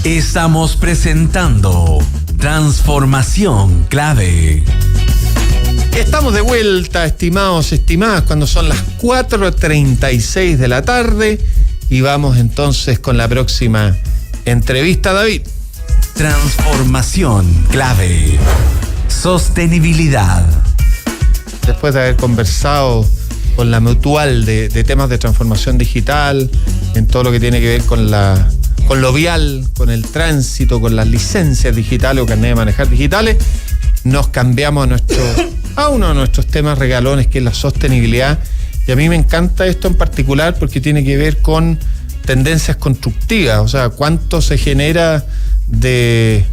Estamos presentando Transformación Clave. Estamos de vuelta, estimados, estimadas, cuando son las 4:36 de la tarde y vamos entonces con la próxima entrevista, David. Transformación Clave. Sostenibilidad. Después de haber conversado con la Mutual de temas de transformación digital, en todo lo que tiene que ver con lo vial, con el tránsito, con las licencias digitales o carnet de manejar digitales, nos cambiamos a uno de nuestros temas regalones, que es la sostenibilidad. Y a mí me encanta esto en particular porque tiene que ver con tendencias constructivas, o sea, cuánto se genera de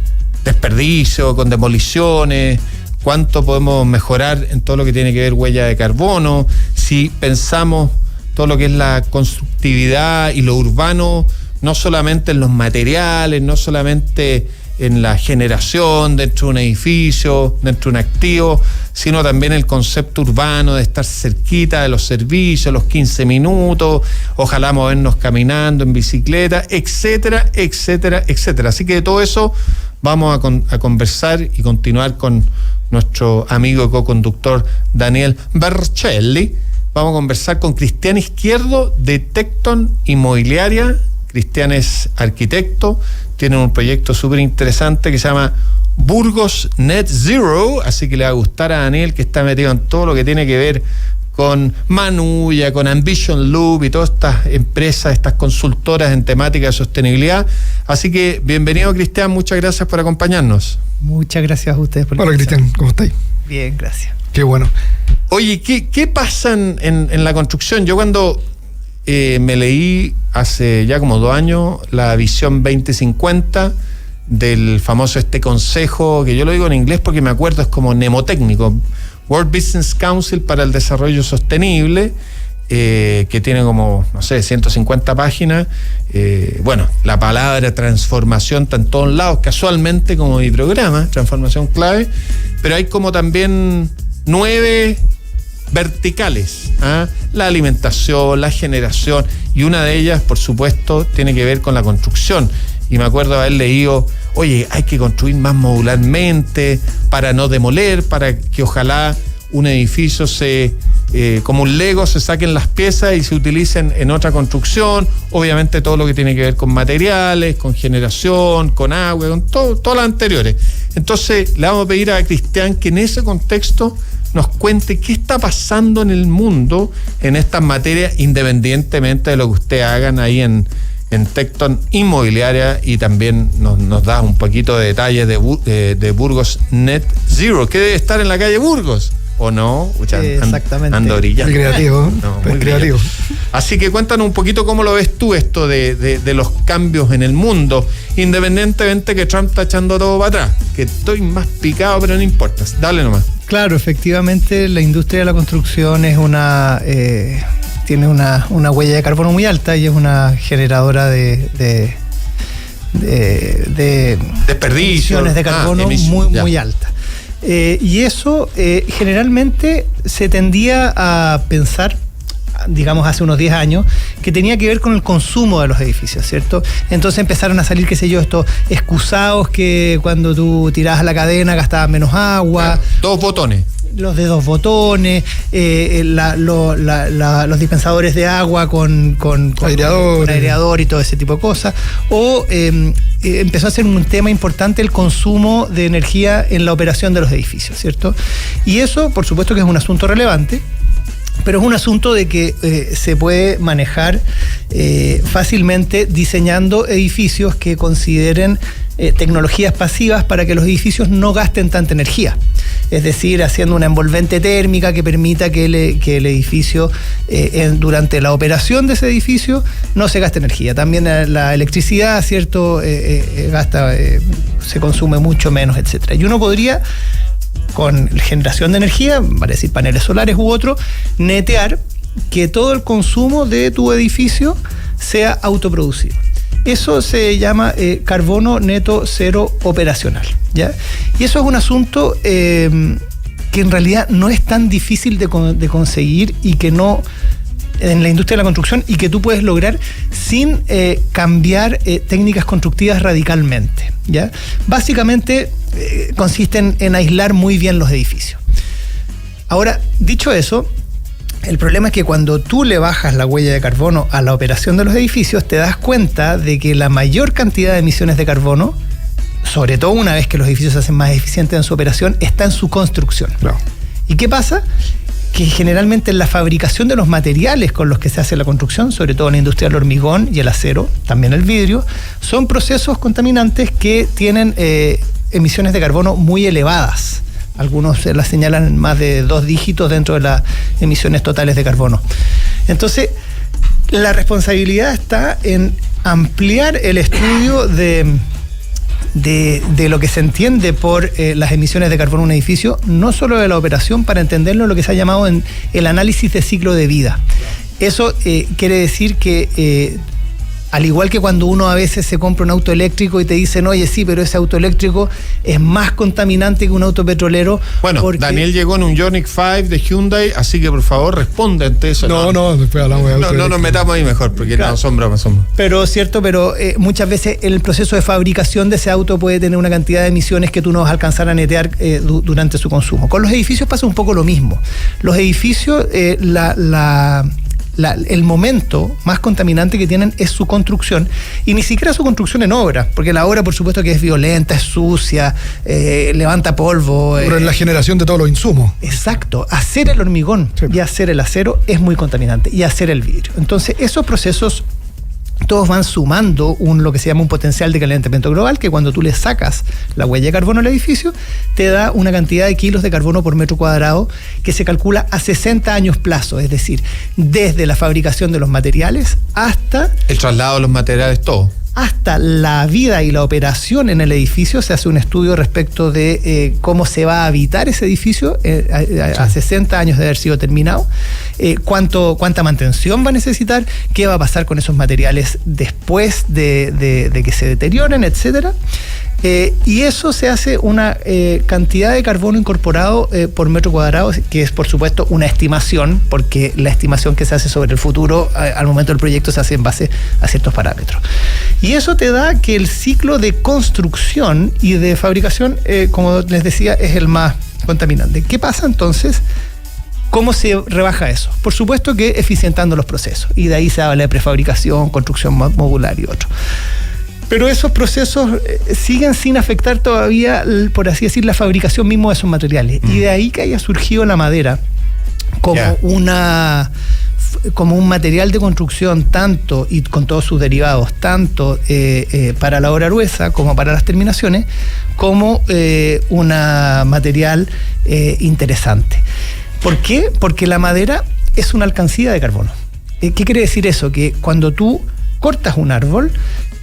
desperdicio, con demoliciones, cuánto podemos mejorar en todo lo que tiene que ver huella de carbono, si pensamos todo lo que es la constructividad y lo urbano, no solamente en los materiales, no solamente en la generación dentro de un edificio, dentro de un activo, sino también el concepto urbano de estar cerquita de los servicios, los 15 minutos, ojalá movernos caminando, en bicicleta, etcétera, etcétera, etcétera. Así que de todo eso vamos a conversar y continuar con nuestro amigo y co-conductor Daniel Berchelli. Vamos a conversar con Cristian Izquierdo de Tecton Inmobiliaria. Cristian es arquitecto, tiene un proyecto súper interesante que se llama Burgos Net Zero, así que le va a gustar a Daniel, que está metido en todo lo que tiene que ver con Manuya, con Ambition Loop y todas estas empresas, estas consultoras en temática de sostenibilidad. Así que bienvenido, Cristian, muchas gracias por acompañarnos. Muchas gracias a ustedes por la Hola, Cristian, ¿cómo estáis? Bien, gracias. Qué bueno. Oye, ¿qué pasa en la construcción? Yo cuando me leí hace ya como 2 años la visión 2050 del famoso consejo, que yo lo digo en inglés porque me acuerdo, es como mnemotécnico, World Business Council para el Desarrollo Sostenible, que tiene como, 150 páginas. Bueno, la palabra transformación está en todos lados, casualmente como mi programa, Transformación Clave, pero hay como también 9 verticales, la alimentación, la generación, y una de ellas, por supuesto, tiene que ver con la construcción. Y me acuerdo haber leído, oye, hay que construir más modularmente para no demoler, para que ojalá un edificio como un Lego, se saquen las piezas y se utilicen en otra construcción. Obviamente todo lo que tiene que ver con materiales, con generación, con agua, con todas las anteriores. Entonces le vamos a pedir a Cristian que en ese contexto nos cuente qué está pasando en el mundo en estas materias, independientemente de lo que ustedes hagan ahí en Tecton Inmobiliaria, y también nos da un poquito de detalles de Burgos Net Zero, que debe estar en la calle Burgos, ¿o no? Exactamente. Ando brillando. Muy creativo. Muy creativo. Así que cuéntanos un poquito cómo lo ves tú esto de los cambios en el mundo, independientemente que Trump está echando todo para atrás, que estoy más picado, pero no importa, dale nomás. Claro, efectivamente la industria de la construcción es tiene una huella de carbono muy alta y es una generadora de desperdicios de carbono muy alta. Y eso generalmente se tendía a pensar, digamos, hace unos 10 años, que tenía que ver con el consumo de los edificios, ¿cierto? Entonces empezaron a salir, estos excusados que cuando tú tirabas la cadena gastaban menos agua. 2 botones. Los de 2 botones, los dispensadores de agua con aireador y todo ese tipo de cosas. O empezó a ser un tema importante el consumo de energía en la operación de los edificios, ¿cierto? Y eso, por supuesto, que es un asunto relevante, pero es un asunto de que se puede manejar fácilmente diseñando edificios que consideren tecnologías pasivas para que los edificios no gasten tanta energía. Es decir, haciendo una envolvente térmica que permita que el edificio, durante la operación de ese edificio, no se gaste energía. También la electricidad, ¿cierto? Se consume mucho menos, etcétera. Y uno podría, con generación de energía, vale decir paneles solares u otro, netear que todo el consumo de tu edificio sea autoproducido. Eso se llama carbono neto cero operacional, ¿ya? Y eso es un asunto que en realidad no es tan difícil de conseguir y que no en la industria de la construcción y que tú puedes lograr sin cambiar técnicas constructivas radicalmente, ¿ya? Básicamente consisten en aislar muy bien los edificios. Ahora, dicho eso, el problema es que cuando tú le bajas la huella de carbono a la operación de los edificios, te das cuenta de que la mayor cantidad de emisiones de carbono, sobre todo una vez que los edificios se hacen más eficientes en su operación, está en su construcción. No. ¿Y qué pasa? Que generalmente en la fabricación de los materiales con los que se hace la construcción, sobre todo en la industria del hormigón y el acero, también el vidrio, son procesos contaminantes que tienen emisiones de carbono muy elevadas. Algunos las señalan en más de 2 dígitos dentro de las emisiones totales de carbono. Entonces, la responsabilidad está en ampliar el estudio de lo que se entiende por las emisiones de carbono en un edificio, no solo de la operación, para entenderlo, lo que se ha llamado en el análisis de ciclo de vida. Eso quiere decir que al igual que cuando uno a veces se compra un auto eléctrico y te dicen, oye, sí, pero ese auto eléctrico es más contaminante que un auto petrolero. Bueno, porque Daniel llegó en un Ioniq 5 de Hyundai, así que por favor responde ante eso. No, después hablamos de auto no nos metamos ahí mejor, porque claro, no son bromas. Pero cierto, muchas veces el proceso de fabricación de ese auto puede tener una cantidad de emisiones que tú no vas a alcanzar a netear durante su consumo. Con los edificios pasa un poco lo mismo. Los edificios, el momento más contaminante que tienen es su construcción, y ni siquiera su construcción en obra, porque la obra por supuesto que es violenta, es sucia, levanta polvo. Pero en la generación de todos los insumos. Exacto, hacer el hormigón y hacer el acero es muy contaminante, y hacer el vidrio. Entonces esos procesos todos van sumando lo que se llama un potencial de calentamiento global, que cuando tú le sacas la huella de carbono al edificio, te da una cantidad de kilos de carbono por metro cuadrado que se calcula a 60 años plazo, es decir, desde la fabricación de los materiales hasta el traslado de los materiales, todo. Hasta la vida y la operación en el edificio. Se hace un estudio respecto de cómo se va a habitar ese edificio a 60 años de haber sido terminado, cuánta mantención va a necesitar, qué va a pasar con esos materiales después de que se deterioren, etcétera. Y eso se hace una cantidad de carbono incorporado por metro cuadrado, que es por supuesto una estimación, porque la estimación que se hace sobre el futuro al momento del proyecto se hace en base a ciertos parámetros. Y eso te da que el ciclo de construcción y de fabricación, como les decía, es el más contaminante. ¿Qué pasa entonces? ¿Cómo se rebaja eso? Por supuesto que eficientando los procesos, y de ahí se habla de prefabricación, construcción modular y otro. Pero esos procesos siguen sin afectar todavía, por así decir, la fabricación misma de esos materiales. Y de ahí que haya surgido la madera como un material de construcción, tanto y con todos sus derivados, tanto para la obra gruesa como para las terminaciones, como un material interesante. ¿Por qué? Porque la madera es una alcancía de carbono. ¿Qué quiere decir eso? Que cuando tú cortas un árbol,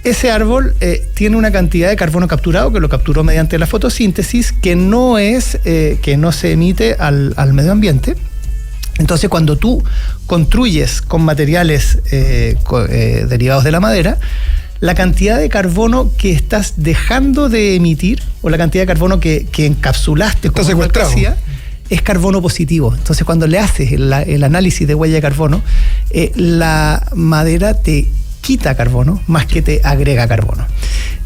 ese árbol tiene una cantidad de carbono capturado, que lo capturó mediante la fotosíntesis, que no se emite al medio ambiente. Entonces, cuando tú construyes con materiales derivados de la madera, la cantidad de carbono que estás dejando de emitir, o la cantidad de carbono que encapsulaste está secuestrado, es carbono positivo. Entonces, cuando le haces el análisis de huella de carbono, la madera te quita carbono más que te agrega carbono.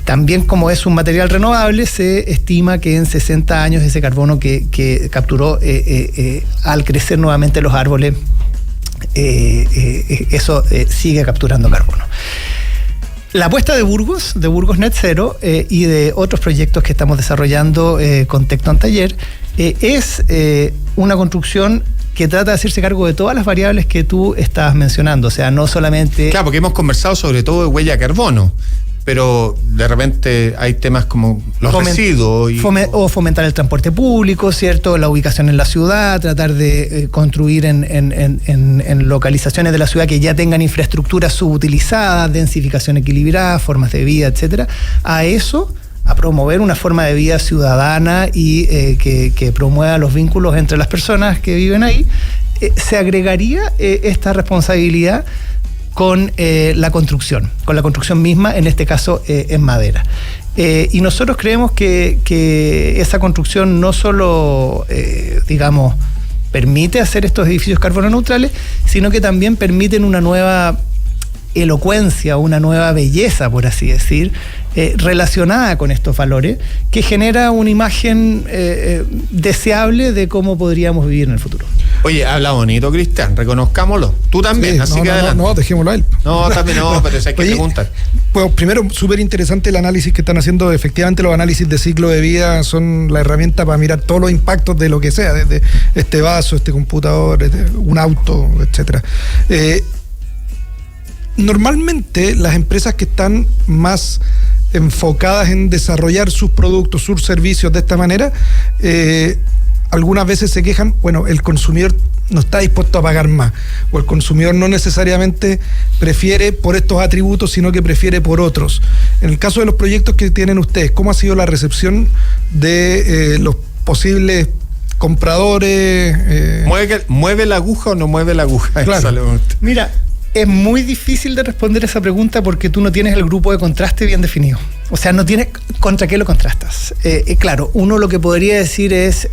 También, como es un material renovable, se estima que en 60 años ese carbono que capturó al crecer nuevamente los árboles, eso sigue capturando carbono. La apuesta de Burgos Net Zero y de otros proyectos que estamos desarrollando con Tecton Taller es una construcción que trata de hacerse cargo de todas las variables que tú estabas mencionando. O sea, no solamente... Claro, porque hemos conversado sobre todo de huella de carbono, pero de repente hay temas como los residuos. O fomentar el transporte público, ¿cierto? La ubicación en la ciudad, tratar de construir en localizaciones de la ciudad que ya tengan infraestructura subutilizada, densificación equilibrada, formas de vida, etcétera. A promover una forma de vida ciudadana y que promueva los vínculos entre las personas que viven ahí, se agregaría esta responsabilidad con la construcción misma, en este caso en madera. Y nosotros creemos que esa construcción no solo, permite hacer estos edificios carbono neutrales, sino que también permiten una nueva elocuencia, una nueva belleza, por así decir, relacionada con estos valores, que genera una imagen deseable de cómo podríamos vivir en el futuro. Oye, habla bonito, Cristian, reconozcámoslo. Tú también, Sí, así que adelante. no, dejémoslo a él. No, también no, pero hay que preguntar. Pues primero, súper interesante el análisis que están haciendo. Efectivamente, los análisis de ciclo de vida son la herramienta para mirar todos los impactos de lo que sea, desde este vaso, este computador, un auto, etcétera. Normalmente las empresas que están más enfocadas en desarrollar sus productos, sus servicios de esta manera, algunas veces se quejan, bueno, el consumidor no está dispuesto a pagar más, o el consumidor no necesariamente prefiere por estos atributos, sino que prefiere por otros. En el caso de los proyectos que tienen ustedes, ¿cómo ha sido la recepción de los posibles compradores? ¿Mueve la aguja o no mueve la aguja? Claro. Mira, es muy difícil de responder esa pregunta porque tú no tienes el grupo de contraste bien definido. O sea, no tienes contra qué lo contrastas. Claro, uno lo que podría decir es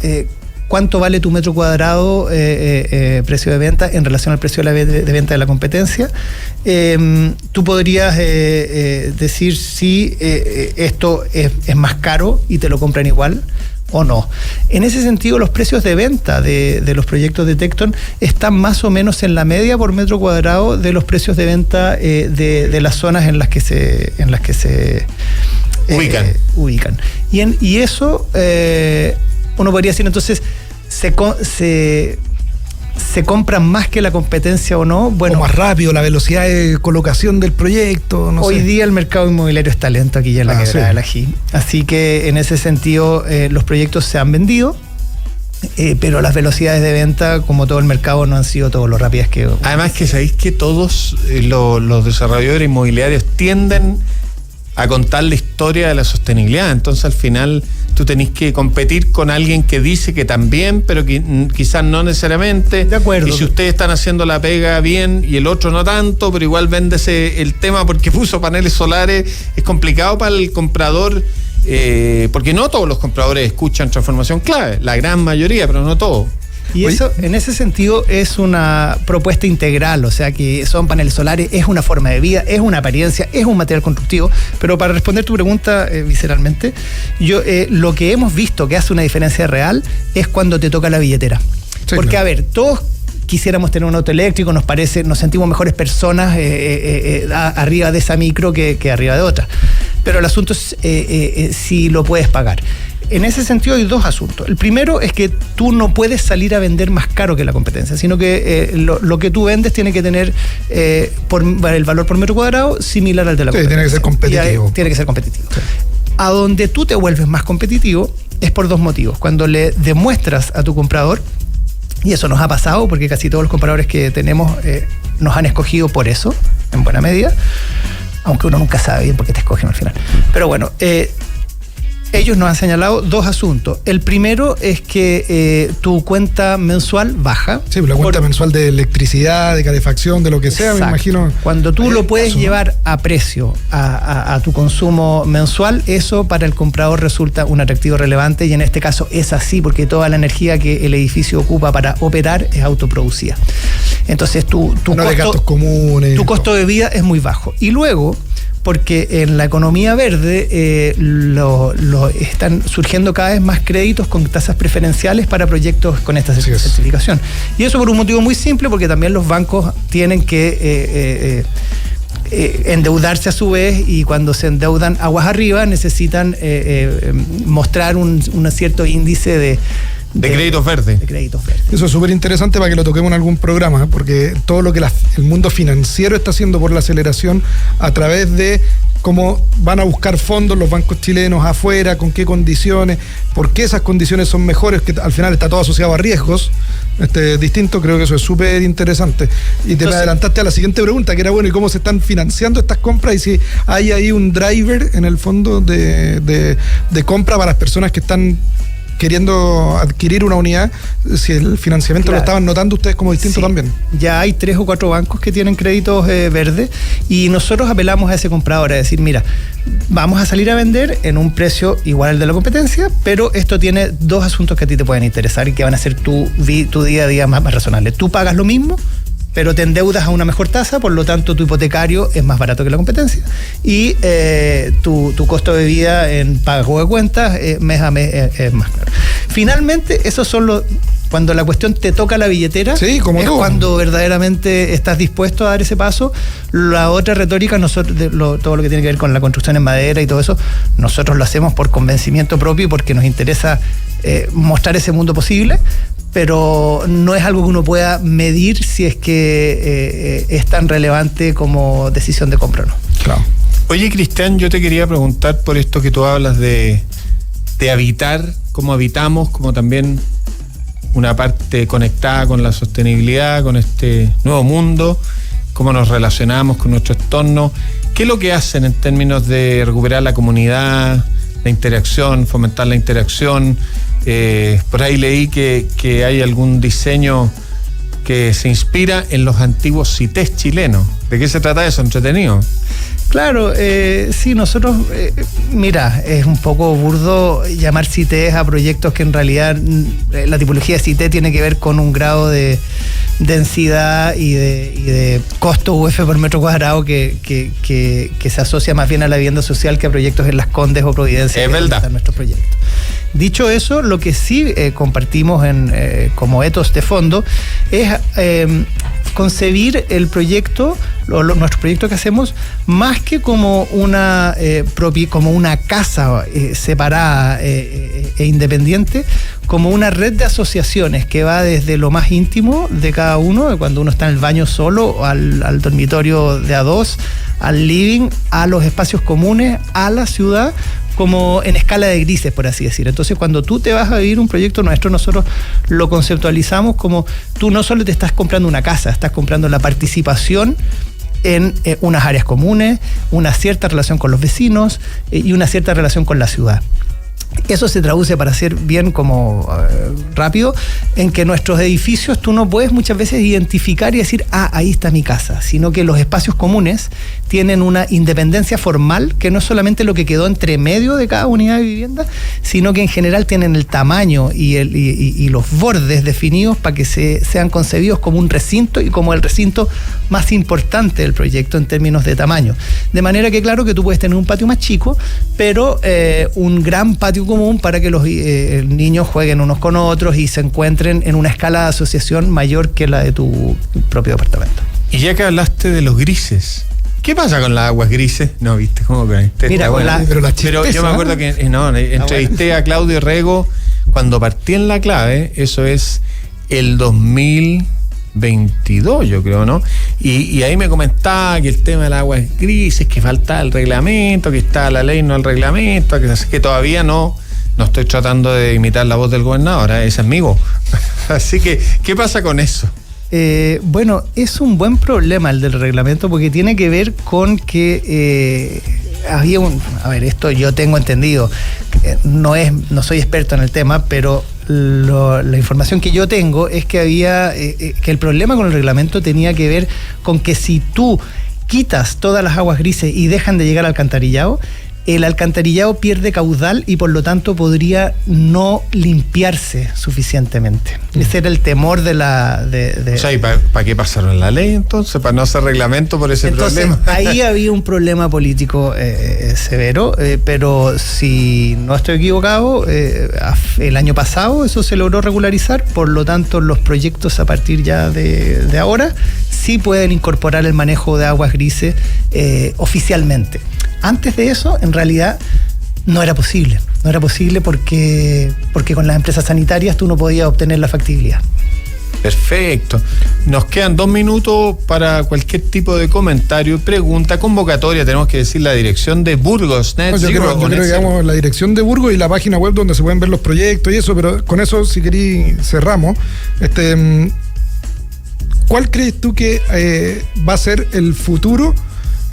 cuánto vale tu metro cuadrado precio de venta en relación al precio de venta de la competencia. Tú podrías decir si esto es más caro y te lo compran igual o no. En ese sentido, los precios de venta de los proyectos de Tecton están más o menos en la media por metro cuadrado de los precios de venta de las zonas en las que se ubican. Y eso uno podría decir, entonces, ¿se compran más que la competencia o no? Bueno, o más rápido, la velocidad de colocación del proyecto, no hoy sé. día el mercado inmobiliario está lento aquí ya en la quebrada de la Ají. Así que en ese sentido los proyectos se han vendido, pero las velocidades de venta, como todo el mercado, no han sido todo lo rápidas que... Además que sabéis que todos los desarrolladores inmobiliarios tienden a contar la historia de la sostenibilidad. Entonces al final tú tenés que competir con alguien que dice que también, pero que quizás no necesariamente. De acuerdo. Y si ustedes están haciendo la pega bien y el otro no tanto, pero igual véndese el tema porque puso paneles solares, es complicado para el comprador, porque no todos los compradores escuchan transformación clave, la gran mayoría, pero no todos. Y eso, en ese sentido, es una propuesta integral, o sea que son paneles solares, es una forma de vida, es una apariencia, es un material constructivo. Pero para responder tu pregunta visceralmente, lo que hemos visto que hace una diferencia real es cuando te toca la billetera. Sí, porque, claro. A ver, todos quisiéramos tener un auto eléctrico, nos sentimos mejores personas arriba de esa micro que arriba de otra. Pero el asunto es si lo puedes pagar. En ese sentido hay dos asuntos. El primero es que tú no puedes salir a vender más caro que la competencia, sino que lo que tú vendes tiene que tener el valor por metro cuadrado similar al de la competencia. Tiene que ser competitivo. Tiene que ser competitivo. Sí. A donde tú te vuelves más competitivo es por dos motivos. Cuando le demuestras a tu comprador, y eso nos ha pasado porque casi todos los compradores que tenemos nos han escogido por eso, en buena medida, aunque uno nunca sabe bien por qué te escogen al final. Pero bueno, ellos nos han señalado dos asuntos. El primero es que tu cuenta mensual baja. Sí, la cuenta mensual de electricidad, de calefacción, de lo que sea, exacto. Me imagino. Cuando tú lo puedes llevar a precio a tu consumo mensual, eso para el comprador resulta un atractivo relevante, y en este caso es así porque toda la energía que el edificio ocupa para operar es autoproducida. Entonces tu gastos comunes, tu costo de vida es muy bajo. Y luego, porque en la economía verde están surgiendo cada vez más créditos con tasas preferenciales para proyectos con esta certificación. Y eso por un motivo muy simple, porque también los bancos tienen que endeudarse a su vez, y cuando se endeudan aguas arriba necesitan mostrar un cierto índice de créditos verdes. De créditos verdes. Eso es súper interesante para que lo toquemos en algún programa, porque todo lo que el mundo financiero está haciendo por la aceleración a través de cómo van a buscar fondos los bancos chilenos afuera, con qué condiciones, por qué esas condiciones son mejores, que al final está todo asociado a riesgos distintos. Creo que eso es súper interesante. Y te me adelantaste a la siguiente pregunta, que era, bueno, ¿y cómo se están financiando estas compras? Y si hay ahí un driver en el fondo de compra para las personas que están queriendo adquirir una unidad, si el financiamiento lo estaban notando ustedes como distinto también. Ya hay 3 o 4 bancos que tienen créditos verdes y nosotros apelamos a ese comprador a decir, mira, vamos a salir a vender en un precio igual al de la competencia, pero esto tiene 2 asuntos que a ti te pueden interesar y que van a hacer tu día a día más razonable. Tú pagas lo mismo, pero te endeudas a una mejor tasa, por lo tanto tu hipotecario es más barato que la competencia y tu costo de vida en pago de cuentas mes a mes es más claro. Finalmente, esos son cuando la cuestión te toca la billetera, sí, como es cuando verdaderamente estás dispuesto a dar ese paso. La otra retórica, todo lo que tiene que ver con la construcción en madera y todo eso, nosotros lo hacemos por convencimiento propio y porque nos interesa mostrar ese mundo posible, pero no es algo que uno pueda medir si es que es tan relevante como decisión de compra o no. Claro. Oye, Cristian, yo te quería preguntar por esto que tú hablas de habitar, cómo habitamos, como también una parte conectada con la sostenibilidad, con este nuevo mundo, cómo nos relacionamos con nuestro entorno. ¿Qué es lo que hacen en términos de recuperar la comunidad, la interacción, fomentar la interacción? Por ahí leí que hay algún diseño que se inspira en los antiguos CITES chilenos. ¿De qué se trata eso? ¿Entretenido? Claro, sí, nosotros, mira, es un poco burdo llamar CITES a proyectos que en realidad la tipología de CITES tiene que ver con un grado de densidad y de costo UF por metro cuadrado que se asocia más bien a la vivienda social que a proyectos en Las Condes o Providencia. Es verdad. Nuestros proyectos. Dicho eso, lo que sí compartimos como ethos de fondo es concebir el proyecto, nuestro proyecto que hacemos, más que como una casa separada e independiente, como una red de asociaciones que va desde lo más íntimo de cada uno, cuando uno está en el baño solo, al dormitorio de A2, al living, a los espacios comunes, a la ciudad, como en escala de grises, por así decir. Entonces, cuando tú te vas a vivir un proyecto nuestro, nosotros lo conceptualizamos como tú no solo te estás comprando una casa, estás comprando la participación en unas áreas comunes, una cierta relación con los vecinos y una cierta relación con la ciudad. Eso se traduce, para ser bien como rápido, en que nuestros edificios tú no puedes muchas veces identificar y decir, ahí está mi casa, sino que los espacios comunes tienen una independencia formal que no es solamente lo que quedó entre medio de cada unidad de vivienda, sino que en general tienen el tamaño y los bordes definidos para que sean concebidos como un recinto y como el recinto más importante del proyecto en términos de tamaño. De manera que, claro, que tú puedes tener un patio más chico, pero un gran patio común para que los niños jueguen unos con otros y se encuentren en una escala de asociación mayor que la de tu propio departamento. Y ya que hablaste de los grises, ¿qué pasa con las aguas grises? No, ¿viste? ¿Cómo que? Mira, pero yo me acuerdo que entrevisté a Claudio Rego cuando partí en La Clave, eso es el 2022, yo creo, ¿no? Y ahí me comentaba que el tema de las aguas grises, que faltaba el reglamento, que estaba la ley, no el reglamento, que todavía no estoy tratando de imitar la voz del gobernador, ese es mi voz. Así que, ¿qué pasa con eso? Bueno, es un buen problema el del reglamento porque tiene que ver con que había esto yo tengo entendido, no soy experto en el tema, pero la información que yo tengo es que había que el problema con el reglamento tenía que ver con que si tú quitas todas las aguas grises y dejan de llegar al alcantarillado, el alcantarillado pierde caudal y por lo tanto podría no limpiarse suficientemente. Ese era el temor de la... O sea, ¿y para qué pasaron la ley entonces? ¿Para no hacer reglamento por ese problema? Ahí había un problema político severo, pero si no estoy equivocado, el año pasado eso se logró regularizar, por lo tanto los proyectos a partir ya de ahora sí pueden incorporar el manejo de aguas grises oficialmente. Antes de eso, en realidad, no era posible. No era posible porque con las empresas sanitarias tú no podías obtener la factibilidad. Perfecto. Nos quedan 2 minutos para cualquier tipo de comentario, pregunta, convocatoria. Tenemos que decir la dirección de Burgos. Yo creo que digamos la dirección de Burgos y la página web donde se pueden ver los proyectos y eso, pero con eso, si querí, cerramos. ¿Cuál crees tú que va a ser el futuro?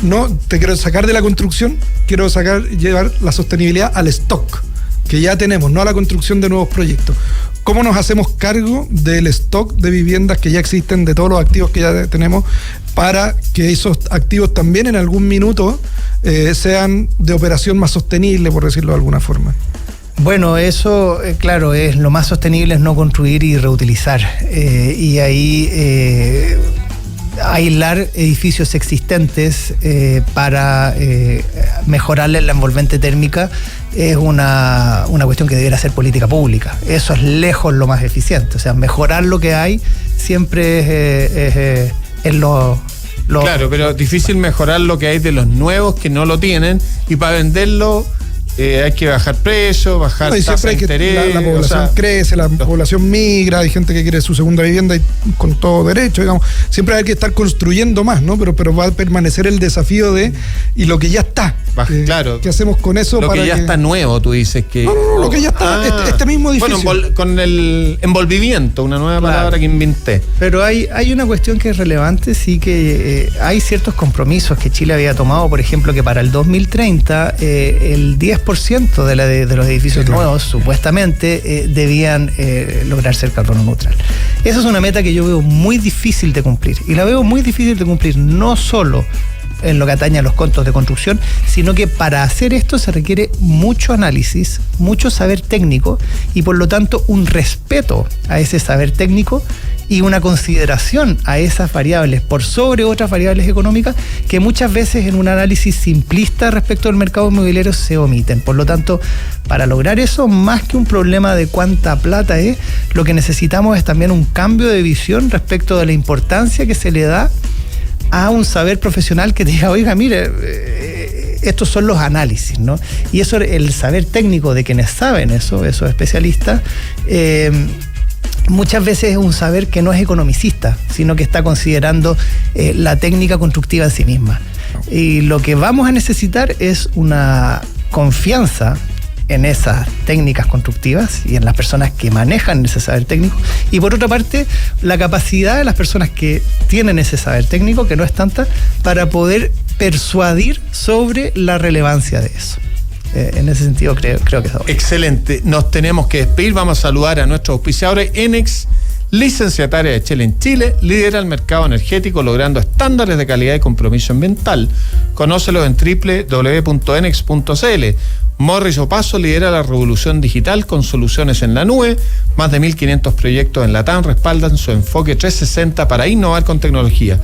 No te quiero sacar de la construcción, quiero llevar la sostenibilidad al stock. que ya tenemos, no a la construcción de nuevos proyectos. ¿Cómo nos hacemos cargo del stock de viviendas que ya existen, de todos los activos que ya tenemos, para que esos activos también en algún minuto sean de operación más sostenible, por decirlo de alguna forma? Bueno, eso, claro, es lo más sostenible es no construir y reutilizar. Y ahí aislar edificios existentes para mejorarles la envolvente térmica es una cuestión que debería ser política pública. Eso es lejos lo más eficiente. O sea, mejorar lo que hay siempre es lo claro, pero difícil mejorar lo que hay de los nuevos que no lo tienen, y para venderlo hay que bajar precios, bajar tasa de interés. La población crece, la población migra, hay gente que quiere su segunda vivienda y con todo derecho, digamos. Siempre hay que estar construyendo más, ¿no? Pero va a permanecer el desafío de, y lo que ya está. Claro. ¿Qué hacemos con eso? Lo que ya está nuevo, tú dices que... No, lo que ya está, este mismo edificio. Bueno, con el envolvimiento, una nueva palabra que inventé. Pero hay una cuestión que es relevante, sí, que hay ciertos compromisos que Chile había tomado, por ejemplo, que para el 2030 el 10% de los edificios nuevos supuestamente debían lograr ser carbono neutral. Esa es una meta que yo veo muy difícil de cumplir, y la veo muy difícil de cumplir no solo en lo que atañe a los costos de construcción, sino que para hacer esto se requiere mucho análisis, mucho saber técnico, y por lo tanto un respeto a ese saber técnico y una consideración a esas variables por sobre otras variables económicas que muchas veces en un análisis simplista respecto al mercado inmobiliario se omiten. Por lo tanto, para lograr eso, más que un problema de cuánta plata es, lo que necesitamos es también un cambio de visión respecto de la importancia que se le da a un saber profesional que te diga, oiga, mire, estos son los análisis, ¿no? Y eso, el saber técnico de quienes saben eso, esos especialistas, muchas veces es un saber que no es economicista, sino que está considerando la técnica constructiva en sí misma. Y lo que vamos a necesitar es una confianza en esas técnicas constructivas y en las personas que manejan ese saber técnico, y por otra parte la capacidad de las personas que tienen ese saber técnico, que no es tanta, para poder persuadir sobre la relevancia de eso. En ese sentido creo que es excelente. Nos tenemos que despedir. Vamos a saludar a nuestros auspiciadores. Enex, licenciataria de Shell en Chile, lidera el mercado energético logrando estándares de calidad y compromiso ambiental. Conócelos en www.enex.cl. Morris Opaso lidera la revolución digital con soluciones en la nube. Más de 1.500 proyectos en Latam respaldan su enfoque 360 para innovar con tecnología.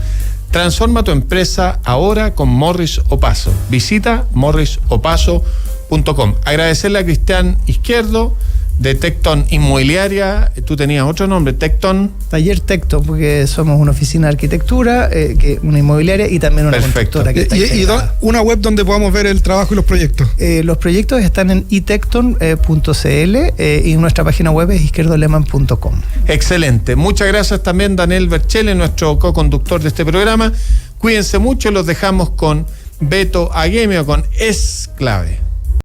Transforma tu empresa ahora con Morris Opaso. Visita morrisopaso.com. Agradecerle a Cristian Izquierdo de Tecton Inmobiliaria. Tú tenías otro nombre, Tecton. Taller Tecton, porque somos una oficina de arquitectura, una inmobiliaria y también una constructora. Y una web donde podamos ver el trabajo y los proyectos. Los proyectos están en itecton.cl y nuestra página web es izquierdoleman.com. Excelente. Muchas gracias también Daniel Berchele, nuestro co-conductor de este programa. Cuídense mucho, los dejamos con Beto Aguemio con Es Clave.